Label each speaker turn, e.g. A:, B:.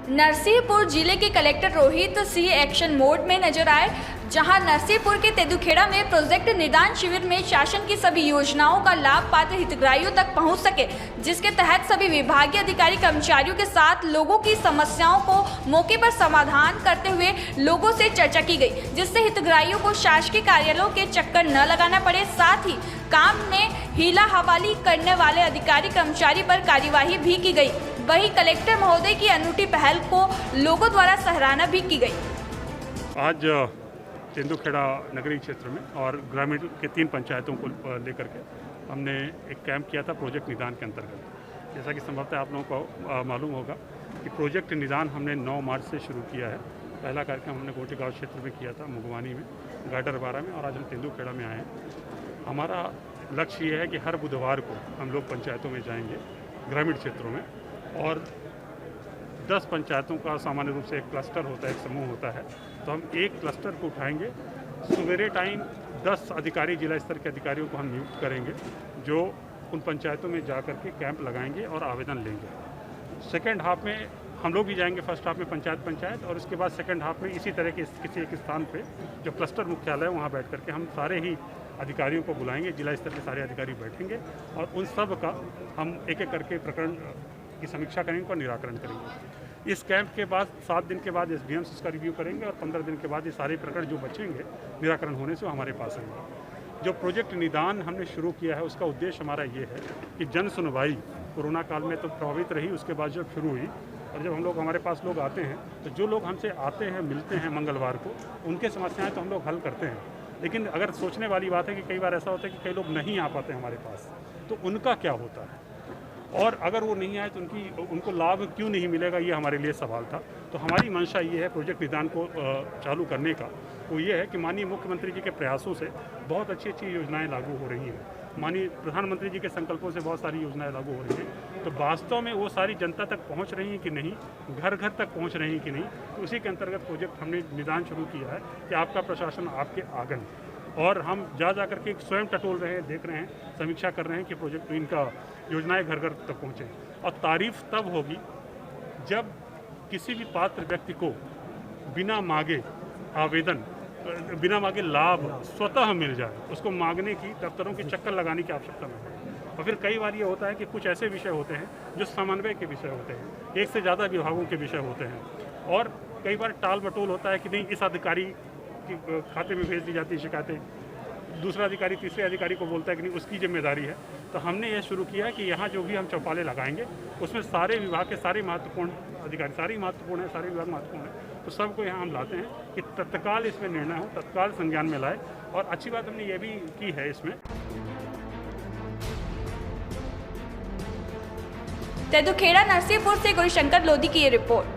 A: नरसिंहपुर जिले के collector Rohit Singh action mode में नजर आए, जहां नरसिंहपुर के तेदुखेड़ा में प्रोजेक्ट निदान शिविर में शासन की सभी योजनाओं का लाभ पात्र हितग्राहियों तक पहुंच सके, जिसके तहत सभी विभागीय अधिकारी कर्मचारियों के साथ लोगों की समस्याओं को मौके पर समाधान करते हुए लोगों से चर्चा की गई, जिससे हितग्राहियों को शासकीय कार्यालयों के चक्कर न लगाना पड़े। साथ ही काम में हीला हवाली करने वाले अधिकारी कर्मचारी पर कार्यवाही भी की गई। वहीं कलेक्टर महोदय की अनूठी पहल को लोगों द्वारा सराहना भी की गई।
B: आज तेंदुखेड़ा नगरीय क्षेत्र में और ग्रामीण के 3 पंचायतों को लेकर के हमने एक कैंप किया था प्रोजेक्ट निदान के अंतर्गत। जैसा कि संभवतः आप लोगों को मालूम होगा कि प्रोजेक्ट निदान हमने 9 मार्च से शुरू किया है। पहला कार्यक्रम हमने गोटेगांव क्षेत्र में किया था, मुगवानी में, गाडरवारा में, और आज हम तेंदुखेड़ा में आए हैं। हमारा लक्ष्य ये है कि हर बुधवार को हम लोग पंचायतों में जाएंगे, ग्रामीण क्षेत्रों में, और 10 पंचायतों का सामान्य रूप से एक क्लस्टर होता है, एक समूह होता है, तो हम एक क्लस्टर को उठाएंगे। सवेरे टाइम 10 अधिकारी, जिला स्तर के अधिकारियों को हम नियुक्त करेंगे, जो उन पंचायतों में जा कर के कैंप लगाएंगे और आवेदन लेंगे। सेकेंड हाफ में हम लोग भी जाएंगे, फर्स्ट हाफ में पंचायत, और उसके बाद सेकेंड हाफ में इसी तरह के किसी एक स्थान पे जो क्लस्टर मुख्यालय है वहाँ बैठ करके हम सारे ही अधिकारियों को बुलाएंगे, जिला स्तर के सारे अधिकारी बैठेंगे और उन सब का हम एक एक करके प्रकरण की समीक्षा करेंगे और निराकरण करेंगे। इस कैंप के बाद 7 दिन के बाद SDMs इसका रिव्यू करेंगे और 15 दिन के बाद ये सारे प्रकरण जो बचेंगे निराकरण होने से हमारे पास आएंगे। जो प्रोजेक्ट निदान हमने शुरू किया है उसका उद्देश्य हमारा ये है कि जन सुनवाई कोरोना काल में तो प्रभावित रही, उसके बाद जब शुरू हुई और जब हम लोग, हमारे पास लोग आते हैं, तो जो लोग हमसे आते हैं, मिलते हैं मंगलवार को, उनके समस्याएं तो हम लोग हल करते हैं। लेकिन अगर सोचने वाली बात है कि कई बार ऐसा होता है कि कई लोग नहीं आ पाते हमारे पास, तो उनका क्या होता है, और अगर वो नहीं आए तो उनको लाभ क्यों नहीं मिलेगा, ये हमारे लिए सवाल था। तो हमारी मंशा ये है प्रोजेक्ट निदान को चालू करने का, वो ये है कि माननीय मुख्यमंत्री जी के प्रयासों से बहुत अच्छी अच्छी योजनाएं लागू हो रही हैं, माननीय प्रधानमंत्री जी के संकल्पों से बहुत सारी योजनाएं लागू हो रही हैं, तो वास्तव में वो सारी जनता तक पहुंच रही हैं कि नहीं, घर घर तक पहुंच रही हैं कि नहीं, तो उसी के अंतर्गत प्रोजेक्ट हमने निदान शुरू किया है कि आपका प्रशासन आपके आंगन, और हम जा करके स्वयं टटोल रहे हैं, देख रहे हैं, समीक्षा कर रहे हैं कि प्रोजेक्ट इनका योजनाएं घर घर तक पहुँचे। और तारीफ तब होगी जब किसी भी पात्र व्यक्ति को बिना मांगे आवेदन, बिना मांगे लाभ स्वतः मिल जाए, उसको मांगने की, दफ्तरों के चक्कर लगाने की आवश्यकता नहीं है। और फिर कई बार ये होता है कि कुछ ऐसे विषय होते हैं जो समन्वय के विषय होते हैं, एक से ज़्यादा विभागों के विषय होते हैं, और कई बार टाल मटोल होता है कि नहीं, इस अधिकारी के खाते में भेज दी जाती है शिकायतें, दूसरा अधिकारी तीसरे अधिकारी को बोलता है कि नहीं, उसकी जिम्मेदारी है। तो हमने ये शुरू किया कि यहाँ जो भी हम चौपाले लगाएंगे उसमें सारे विभाग के सारे महत्वपूर्ण अधिकारी, सारे महत्वपूर्ण हैं, सारे विभाग महत्वपूर्ण हैं, तो सबको यहाँ हम लाते हैं कि तत्काल इसमें निर्णय हो, तत्काल संज्ञान में लाए। और अच्छी बात हमने ये भी की है इसमें।
A: तेदुखेड़ा नरसिंहपुर से गुरुशंकर लोधी की ये रिपोर्ट।